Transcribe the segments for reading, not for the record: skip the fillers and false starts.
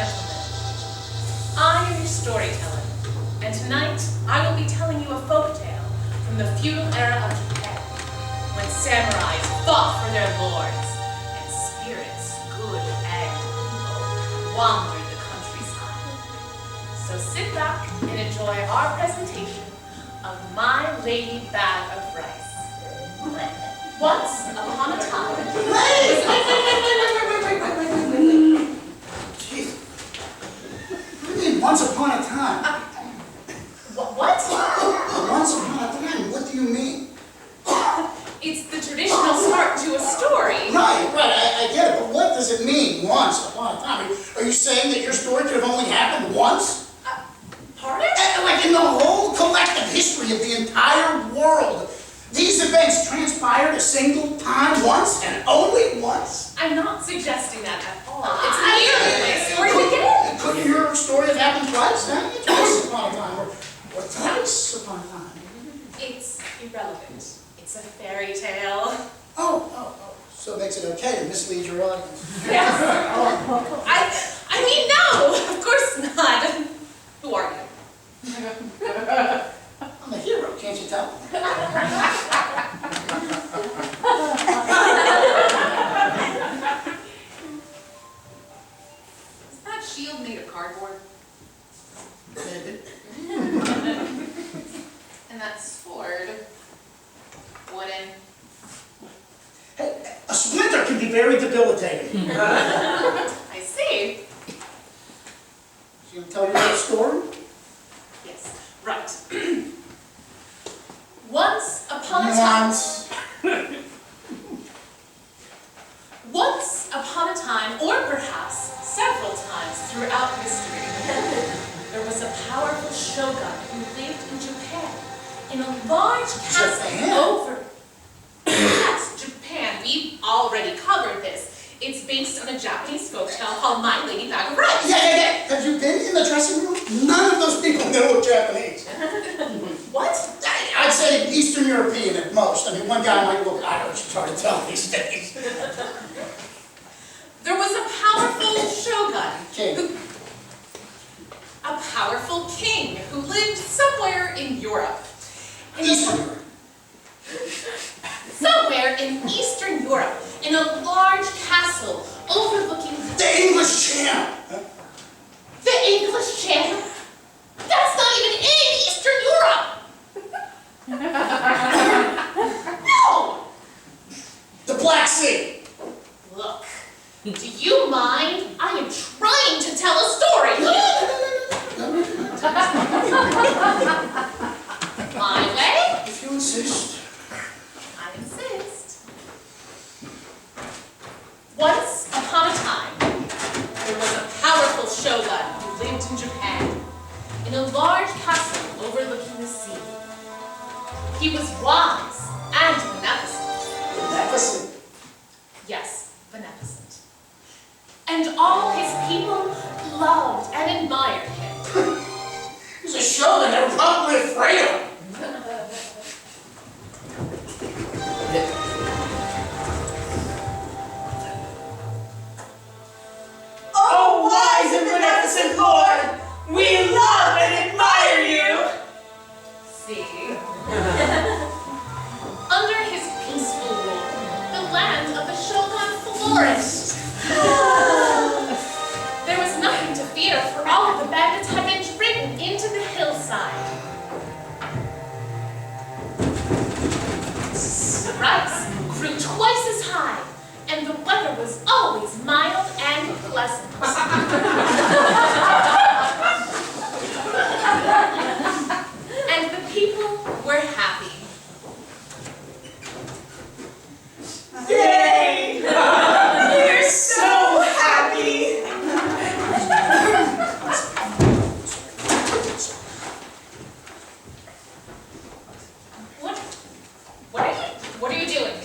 gentlemen, I am your storyteller, and tonight I will be telling you a folk tale from the feudal era of Japan, when samurais fought for their lords, and spirits, good and evil, wandered the countryside. So sit back and enjoy our presentation of My Lady Bag of Rice. Once upon a time... Wait! Jeez. What do you mean, once upon a time? What? Once upon a time? What do you mean? It's the traditional start to a story. Right, I get it, but what does it mean, once upon a time? Are you saying that your story could have only happened once? Pardon? Like in the whole collective history of the entire world, these events transpired a single time, once, and only once? I'm not suggesting that at all. It's merely the way a story begins. Couldn't your story have happened twice, then? Twice upon a time, or thrice upon a time? It's irrelevant. It's a fairy tale. Oh. So it makes it okay to mislead your audience. Yes. I mean, no, of course not. Who are you? I'm a hero, can't you tell? Is that shield made of cardboard? Maybe. And that sword, wooden. Hey, a splinter can be very debilitating. I see. So you tell your own story? Yes, right. Once upon a time, or perhaps several times throughout history, there was a powerful shogun who lived in Japan, in a large castle over... Yes, Japan. We've already covered this. It's based on a Japanese folktale called My Lady Bag of Rice. Yeah. Have you been in the dressing room? None of those people know Japanese. What? I'd say Eastern European at most. I mean, one guy might look Irish, it's hard to tell these days. There was a powerful shogun. King. A powerful king who lived somewhere in Europe. Eastern Europe. Somewhere in Eastern Europe, in a large castle overlooking the English Channel. The English Channel? That's not even in Eastern Europe! No! The Black Sea. Look, do you mind? I am trying to tell a story. My way? If you insist. I insist. Once upon a time, there was a powerful shogun who lived in Japan, in a large castle overlooking the sea. He was wise and beneficent. Beneficent? Yes, beneficent. And all his people loved and admired him. He's a shogun, they were probably afraid of him. Oh, wise and beneficent Lord, we love and admire you! See? Under his peaceful rule, the land of the shogun flourished. There was nothing to fear, for all of the bandits had been driven into the hillside. The rice grew twice as high, and the weather was always mild and pleasant. And the people were happy. Yay! We're so happy! What are you doing?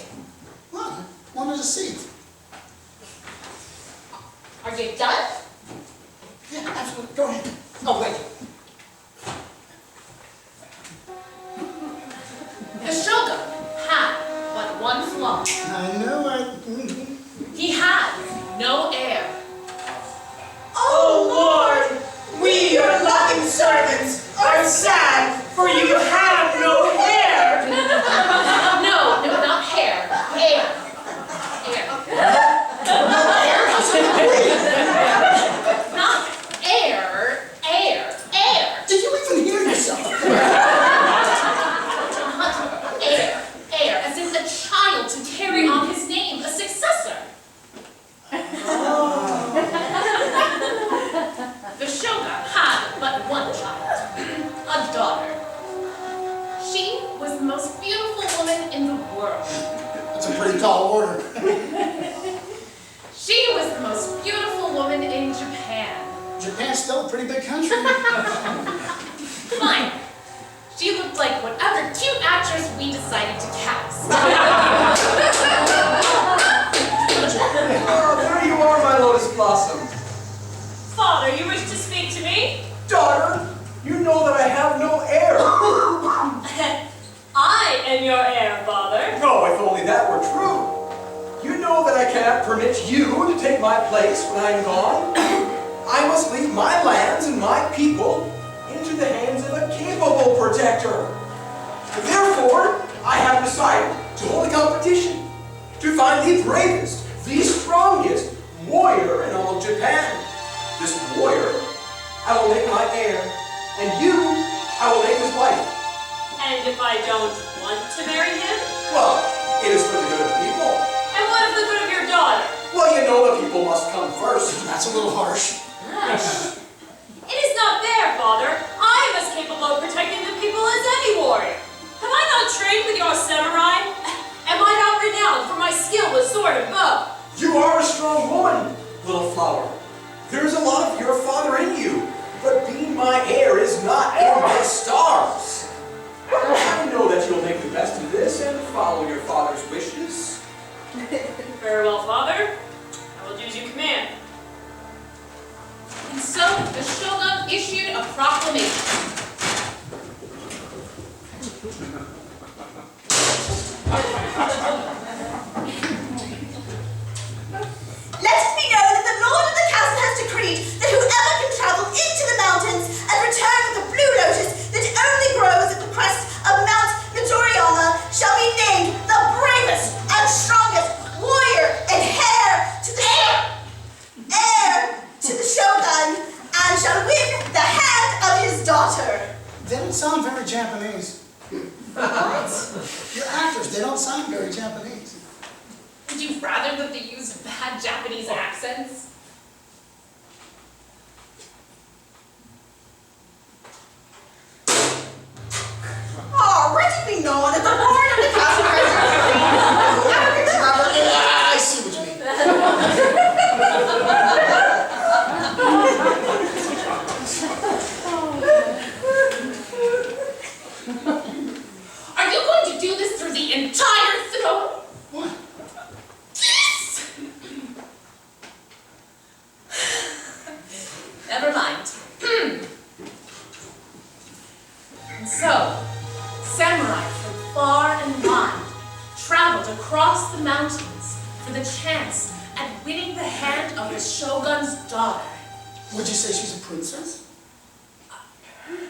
Well, wanted a seat. Are you done? tall order. She was the most beautiful woman in Japan. Japan's still a pretty big country. Fine. She looked like whatever cute actress we decided to cast. Oh, there you are, my lotus blossom. Father, you wish to speak to me? Daughter, you know that I have no heir. I am your heir, Father. No, if only that were true. You know that I cannot permit you to take my place when I am gone. I must leave my lands and my people into the hands of a capable protector. Therefore, I have decided to hold a competition to find the bravest, the strongest warrior in all of Japan. This warrior, I will make my heir, and you, I will make his wife. And if I don't want to marry him? Well, it is for the good of the people. And what of the good of your daughter? Well, you know the people must come first. That's a little harsh. It is not fair, Father. I am as capable of protecting the people as any warrior. Have I not trained with your samurai? Am I not renowned for my skill with sword and bow? You are a strong woman, little flower. There's a lot of your father in you, but being my heir is not in my stars. I know that you'll make the best of this and follow your father's wishes. Very well, Father. I will do as you command. And so the shogun issued a proclamation. Let it be known that the Lord of the castle has decreed that whoever can travel into the mountains and return with a blue lotus that only grows at the crest of Mount Midoriyama shall be named the bravest and strongest warrior and heir to the shogun and shall win the hand of his daughter. They don't sound very Japanese. What? Your actors, they don't sound very Japanese. Would you rather that they use bad Japanese accents? Oh, let it be known that the Lord of the castle has decreed. I see what you mean. Are you going to do this through the entire throne? What? Yes! Never mind. And so, samurai from far and wide traveled across the mountains for the chance at winning the hand of the shogun's daughter. Would you say she's a princess?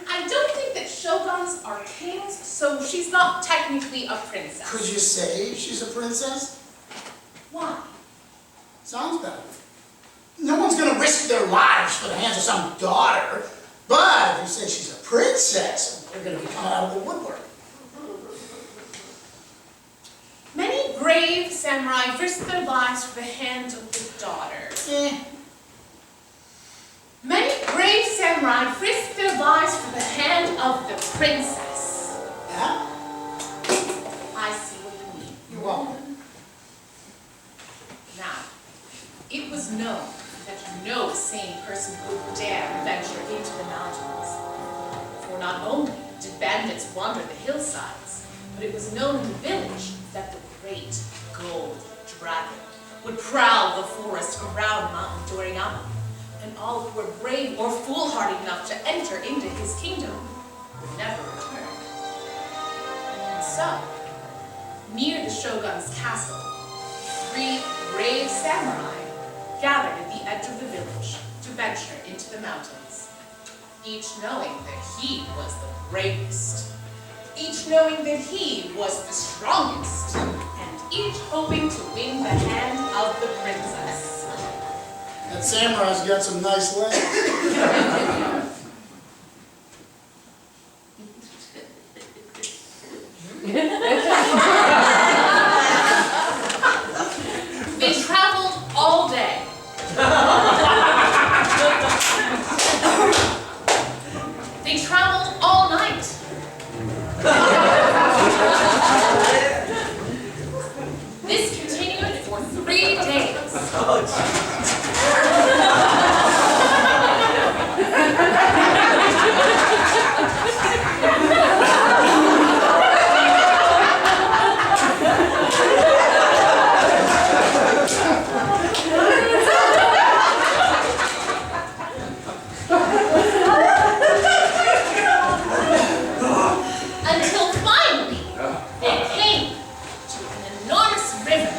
I don't think that shoguns are kings, so she's not technically a princess. Could you say she's a princess? Why? Sounds better. No one's going to risk their lives for the hands of some daughter. But if you say she's a princess, they're going to be coming out of the woodwork. Many brave samurai risked their lives for the hand of the daughter. Many brave samurai risked their lives for the hand of the princess. Yeah? I see what you mean. You're welcome. Now, it was known that no sane person would dare venture into the mountains. For not only did bandits wander the hillsides, but it was known in the village that the great gold dragon would prowl the forest around Mount Midoriyama, and all who were brave or foolhardy enough to enter into his kingdom would never return. And so, near the shogun's castle, 3 brave samurai gathered at the edge of the village to venture into the mountains, each knowing that he was the bravest, each knowing that he was the strongest, and each hoping to win the hand of the princess. That samurai's got some nice legs. They traveled all day. They traveled all night. This Until finally, they came to an enormous river,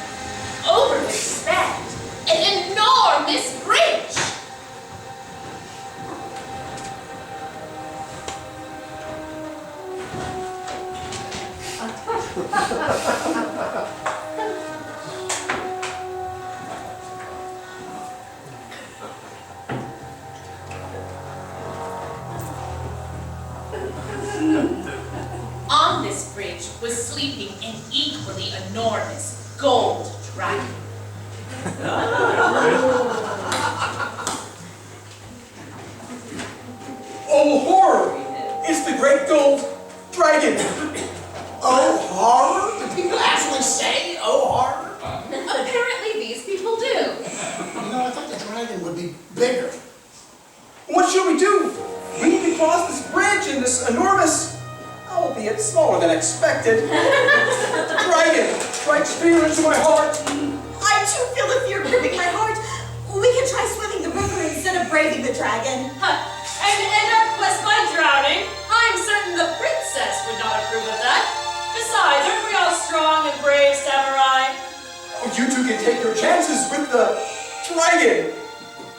over which spanned an enormous bridge. On this bridge was sleeping an equally enormous gold dragon. Oh, horror! It's the great gold dragon! Oh, horror? Do people actually say, oh, horror? Apparently these people do. You know, I thought the dragon would be bigger. What should we do? We need to cross this bridge in this enormous, albeit smaller than expected, dragon strikes fear into my heart. I too feel the fear gripping my heart. We can try swimming the river instead of braving the dragon. And end our quest by drowning? I'm certain the princess would not approve of that. Besides, aren't we all strong and brave samurai? Oh, you two can take your chances with the dragon.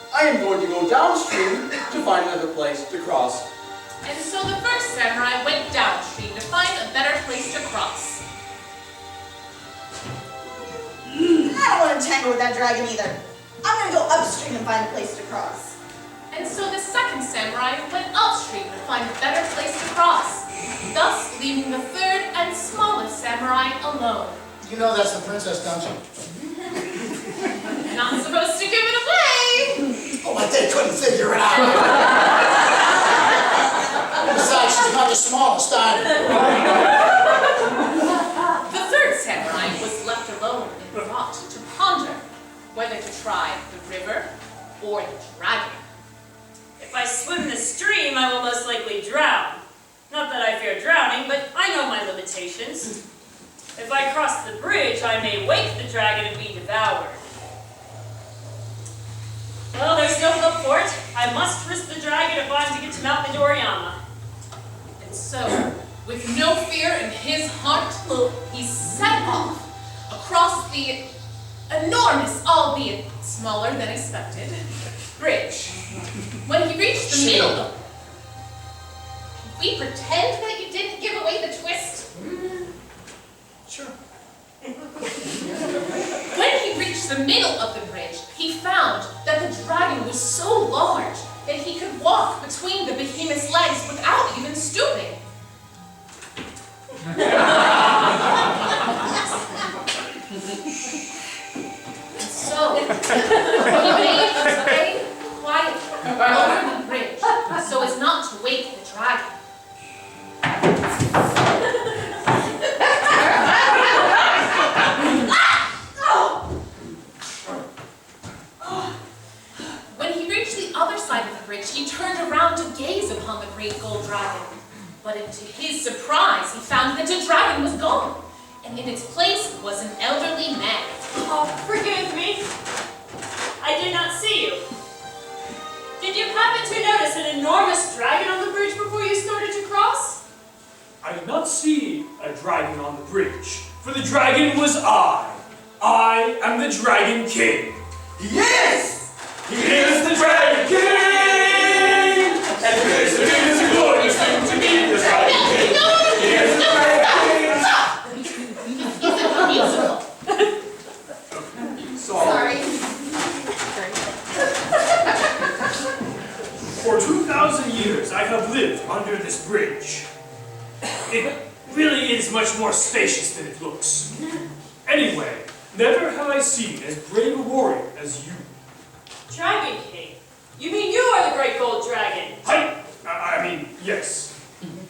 I am going to go downstream to find another place to cross. And so the first samurai went downstream to find a better place to cross. I don't want to tangle with that dragon either. I'm going to go upstream and find a place to cross. And so the second samurai went upstream to find a better place to cross, thus leaving the third and smallest samurai alone. You know that's the princess, don't you? Not supposed to give it away! Oh, but they couldn't figure it out. Besides, she's not the smallest either. The third samurai was left alone in thought to ponder whether to try the river or the dragon. If I swim the stream, I will most likely drown. Not that I fear drowning, but I know my limitations. If I cross the bridge, I may wake the dragon and be devoured. Well, there's no help for it. I must risk the dragon if I'm to get to Mount Midoriyama. And so, with no fear in his heart, he set off across the enormous, albeit smaller than expected, bridge. When he reached the middle, we pretend that you didn't give away the twist. Sure. When he reached the middle of the bridge, he found that the dragon was so large that he could walk between the behemoth's legs without even stooping. So, he made his way quietly over the bridge so as not to wake the dragon. When he reached the other side of the bridge, he turned around to gaze upon the great gold dragon. But to his surprise, he found that the dragon was gone, and in its place was an elderly man. Oh, forgive me. I did not see you. Did you happen to notice an enormous dragon on the bridge before you started to cross? I did not see a dragon on the bridge, for the dragon was I. I am the Dragon King. Yes! He is the Dragon King! And this is a glorious thing to be the Dragon King. He is the Dragon King! He's a musical. Sorry. For 2,000 years I have lived under this bridge. It really is much more spacious than it looks. Anyway, never have I seen as brave a warrior as you. Dragon King? You mean you are the great gold dragon? I mean, yes.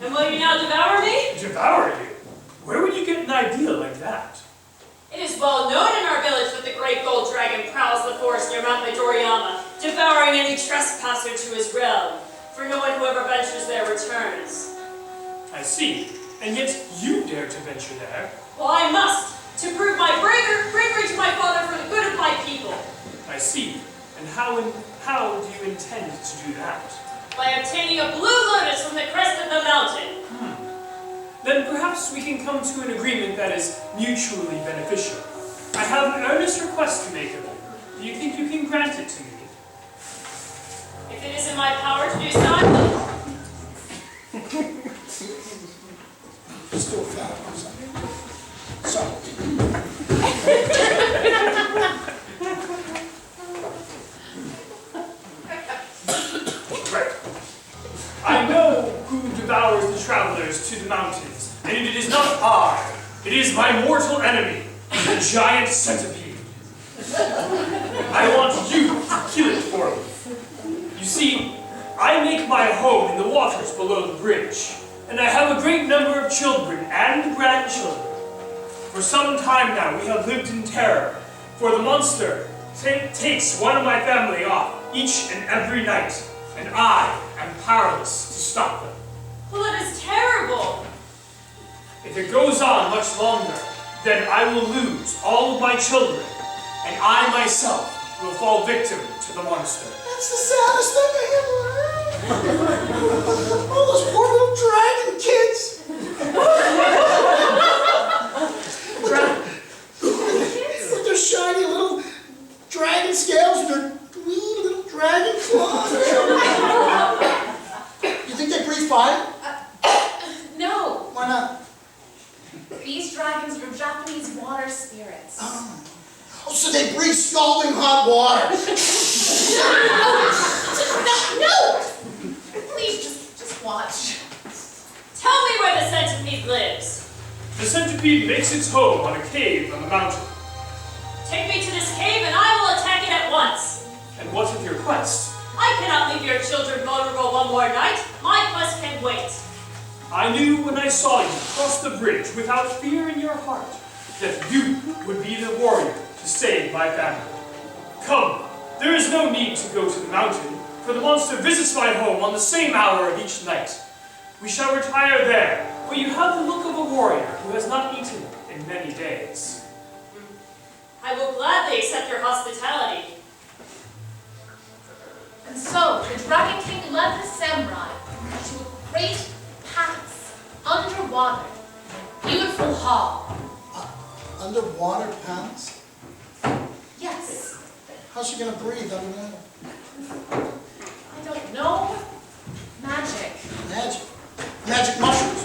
And will you now devour me? Devour you? Where would you get an idea like that? If It is well known in our village that the great gold dragon prowls the forest near Mount Midoriyama, devouring any trespasser to his realm, for no one who ever ventures there returns. I see. And yet you dare to venture there. Well, I must, to prove my bravery to my father for the good of my people. I see. And how do you intend to do that? By obtaining a blue lotus from the crest of the mountain. Then perhaps we can come to an agreement that is mutually beneficial. I have an earnest request to make of you. Do you think you can grant it to me? If it is in my power to do so, I will. Still fat or something. So. Right. I know who devours the travelers to the mountains, and it is not I. It is my mortal enemy, the giant centipede. I want you to kill it for me. You see, I make my home in the waters below the bridge, and I have a great number of children and grandchildren. For some time now we have lived in terror, for the monster takes one of my family off each and every night, and I am powerless to stop them. Well, it is terrible. If it goes on much longer, then I will lose all of my children, and I myself will fall victim to the monster. That's the saddest thing I ever heard. All those poor little dragon kids. With their shiny little dragon scales and their wee little dragon claws. You think they breathe fire? No. Why not? These dragons are Japanese water spirits. Oh, so they breathe scalding hot water. No! Please, just watch. Tell me where the centipede lives. The centipede makes its home on a cave on the mountain. Take me to this cave and I will attack it at once. And what of your quest? I cannot leave your children vulnerable one more night. My quest can wait. I knew when I saw you cross the bridge without fear in your heart that you would be the warrior to save my family. Come, there is no need to go to the mountain, for the monster visits my home on the same hour of each night. We shall retire there, for you have the look of a warrior who has not eaten in many days. I will gladly accept your hospitality. And so the Dragon King led the samurai to a great palace underwater, a beautiful hall. Underwater palace? Yes, How's she gonna breathe underwater? I don't know. Magic. Magic. Magic mushrooms.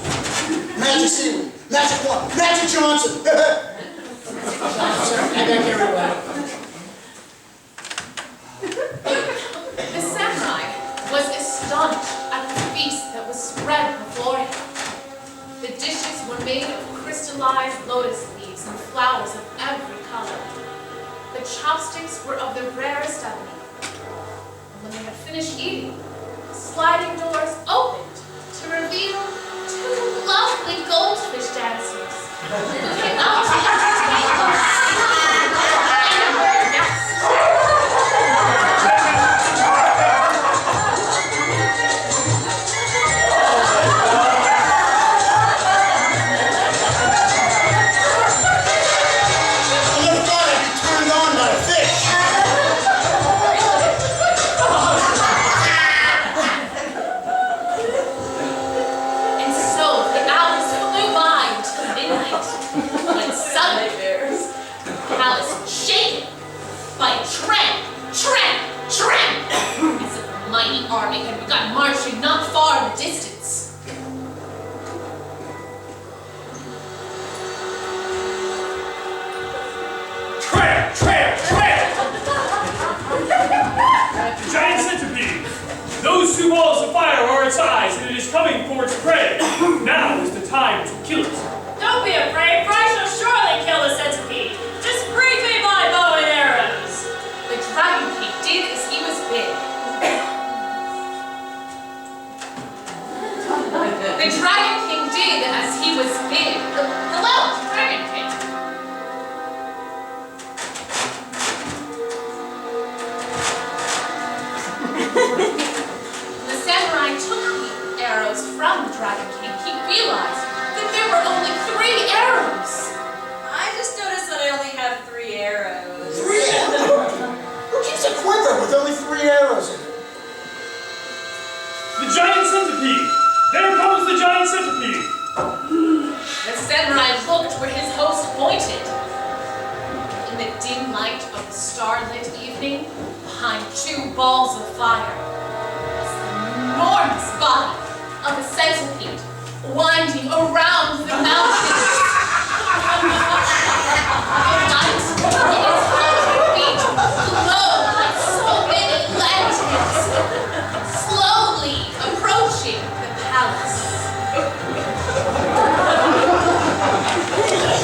Magic seaweed. Magic one. Magic Johnson. Sorry, I got carried away. The samurai was astonished at the feast that was spread before him. The dishes were made of crystallized lotus leaves and flowers of every color. The chopsticks were of the rarest ebony. And when they had finished eating, sliding doors opened to reveal two lovely goldfish dancers who came out to entertain them. Army had begun marching not far in the distance. Tramp! Tramp! Tramp! The giant centipede! Those two balls of fire are its eyes, and it is coming for its prey. Now is the time to kill it. Don't be afraid, for I shall surely kill the centipede. Just bring me my bow and arrows. The Dragon King did as he was bid. The Dragon King did as he was bid. Hello, Dragon King. from the Dragon King, he realized that there were only 3 arrows. I just noticed that I only have 3 arrows. 3 arrows? Who keeps a quiver with only 3 arrows in it? The giant centipede! There comes the giant centipede! The samurai looked where his host pointed. In the dim light of the starlit evening, behind 2 balls of fire, was the enormous body of a centipede winding around the mountains. The light in its 100 feet glowed like so many lanterns, slowly approaching the palace.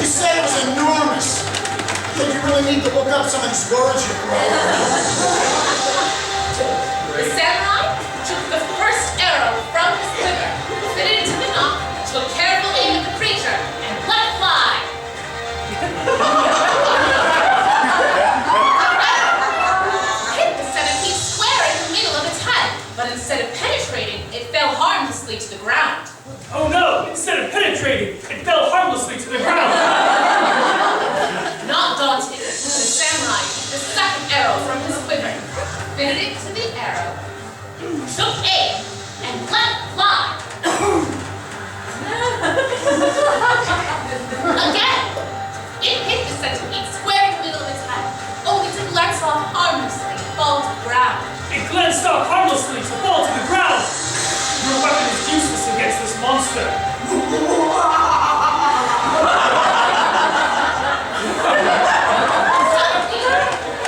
You said it was enormous. But you really need to look up some of these words you wrote. The samurai took the first arrow from his quiver, fitted it to the nock, took careful aim at the creature, and let fly. Hit the centipede square in the middle of its head, but instead of penetrating, it fell harmlessly to the ground. Oh no! Instead of penetrating, it fell harmlessly to the ground! Not daunted, the samurai took the second arrow from his quiver, fitted it to the arrow, took aim, and let fly. Again, it hit the centipede square in the middle of its head, only to glance off harmlessly and fall to the ground. It glanced off harmlessly to fall to the ground! Your weapon is useless against this monster!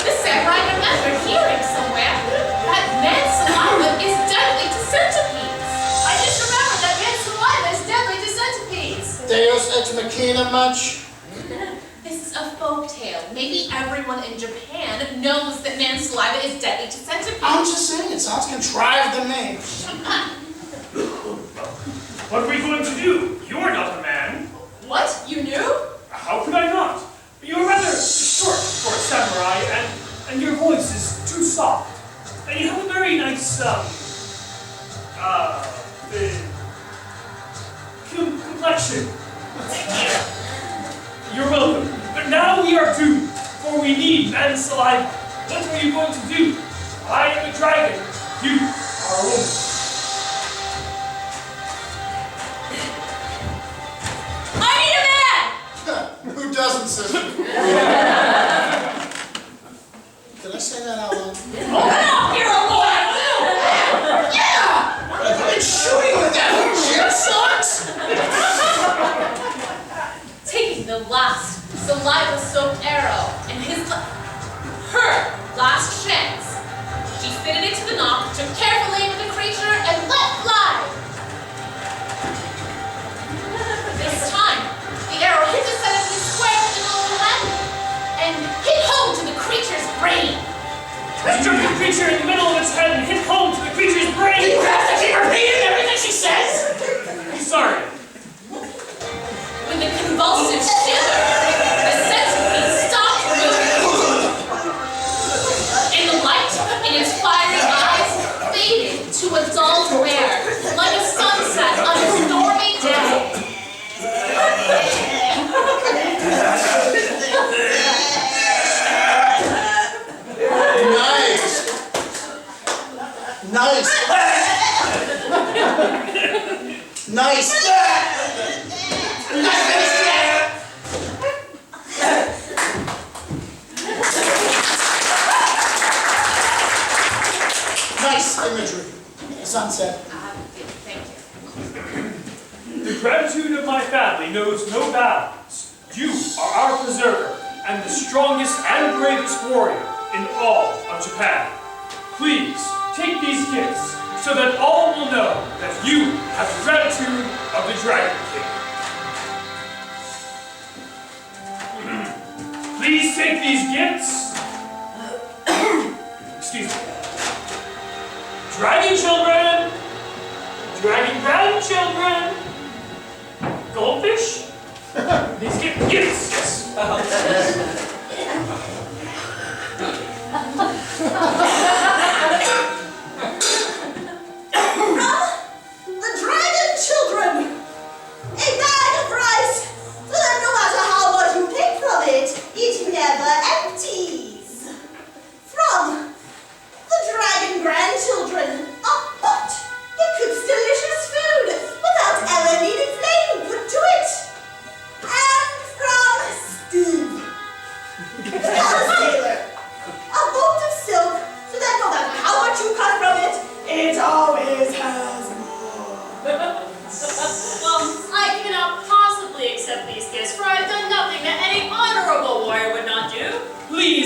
The samurai remembered hearing somewhere that man's saliva is deadly to centipedes. I just remembered that man's saliva is deadly to centipedes. Deus ex machina much? This is a folk tale. Maybe everyone in Japan knows that man's saliva is deadly to centipedes. I'm just saying, it sounds contrived to me. What are we going to do? You're not a man. What? You knew? How could I not? You're rather short for a samurai, and your voice is too soft. And you have a very nice, complexion. You're welcome. But now we are doomed, for we need man's saliva. What are you going to do? I am a dragon. You are a woman. I need a man! Who doesn't, sister? Did I say that out loud? Come on, hero boy! Yeah! I've been shooting with that shit sucks! Taking the last saliva-soaked arrow and her last chance, she fitted it to the nock, took careful aim at the creature, and let fly. This time, the arrow hit the centipede square in the middle of the head and hit home to the creature's brain. It struck the creature in the middle of its head and hit home to the creature's brain! You have to keep repeating everything she says! I'm sorry. With a convulsive shiver, the centipede stopped moving. And the light in its fiery eyes faded to a dull glare, like a sunset on a stormy day. Nice! Nice! We're not finished yet! Nice imagery. The sunset. Thank you. The gratitude of my family knows no bounds. You are our preserver, and the strongest and bravest warrior in all of Japan. Please, take these gifts, so that all will know that you have the gratitude of the Dragon King. Please take these gifts. Excuse me. Dragon children! Dragon grandchildren! Goldfish? These gifts, yes. The dragon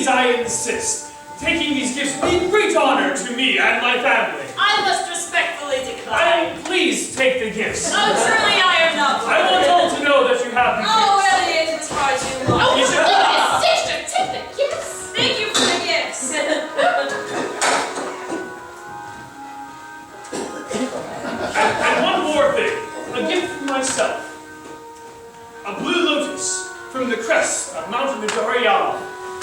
please I insist. Taking these gifts would be great honor to me and my family. I must respectfully decline. Please take the gifts. Oh, truly I am not I want all to know that you have the gifts. Oh, well, it was far too long. Oh, Is it- sister, take the gifts. Thank you for the gifts. And one more thing, a gift from myself. A blue lotus from the crest of Mountain Midoriyama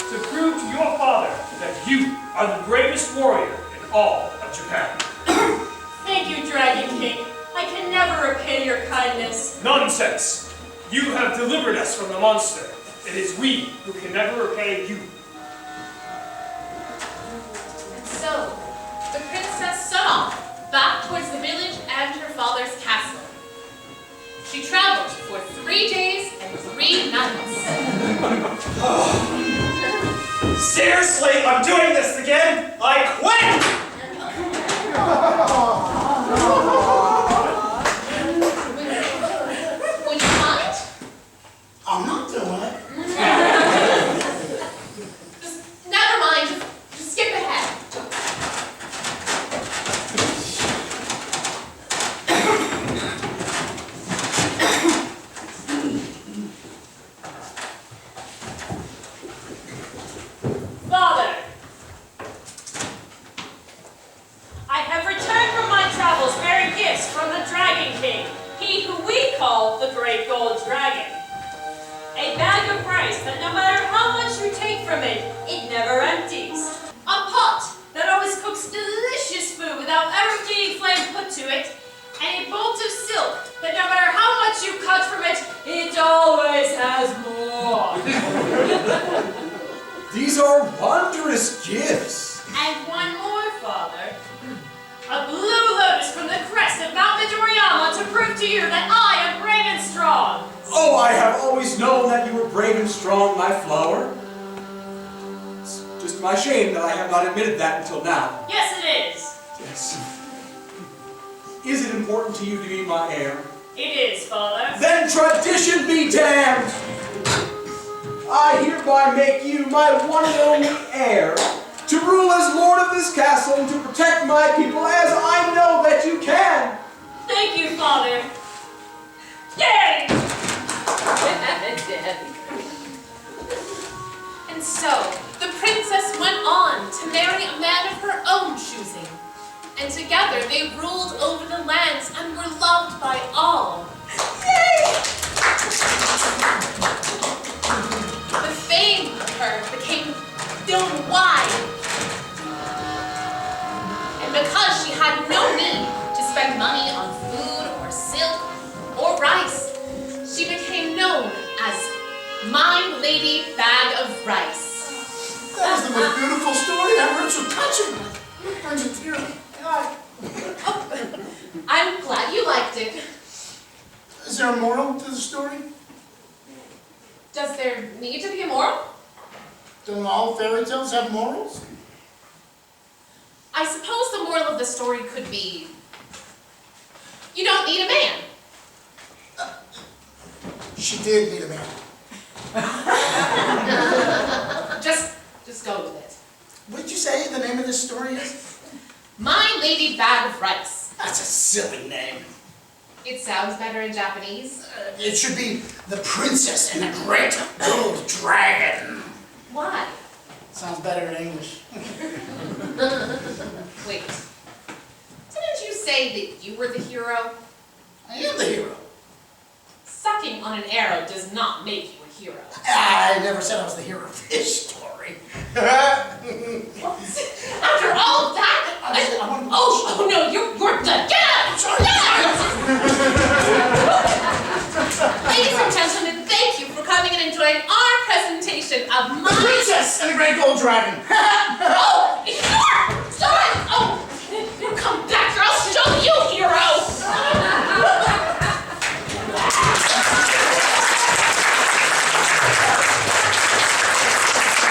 to prove to your father that you are the bravest warrior in all of Japan. Thank you, Dragon King. I can never repay your kindness. Nonsense! You have delivered us from the monster. It is we who can never repay you. And so, the princess set off back towards the village and her father's castle. She traveled for 3 days and 3 nights. Seriously, I'm doing this again. I quit! Would you mind? I'm not doing it. Just never mind. Just skip ahead. Father, I have returned from my travels bearing gifts from the Dragon King, he who we call the Great Gold Dragon. A bag of rice that no matter how much you take from it, it never empties. A pot that always cooks delicious food without ever being flame put to it. And a bolt of silk that no matter how much you cut from it, it always has more. These are wondrous gifts. And one more, Father. A blue lotus from the crest of Mount Midoriyama to prove to you that I am brave and strong. Oh, I have always known that you were brave and strong, my flower. It's just my shame that I have not admitted that until now. Yes, it is. Yes. Is it important to you to be my heir? It is, Father. Then tradition be damned! I hereby make you my one and only heir, to rule as lord of this castle and to protect my people as I know that you can. Thank you, Father. Yay! And so, the princess went on to marry a man of her own choosing. And together they ruled over the lands and were loved by all. The fame of her became known wide. And because she had no need to spend money on food or silk or rice, she became known as My Lady Bag of Rice. That is the most beautiful story I've heard, so touching. It brings a tear to my eye. I'm glad you liked it. Is there a moral to the story? Does there need to be a moral? Don't all fairy tales have morals? I suppose the moral of the story could be, you don't need a man. She did need a man. Just go with it. What did you say the name of this story is? My Lady Bag of Rice. That's a silly name. It sounds better in Japanese. It should be The Princess and the Great Gold Dragon. Why? Sounds better in English. Wait. Didn't you say that you were the hero? I am the hero. Sucking on an arrow does not make you a hero. I never said I was the hero of this story. After all of that, oh no, you're done. Get out! Sorry. Ladies and gentlemen, thank you for coming and enjoying our presentation of The Princess and the Great Gold Dragon. Oh,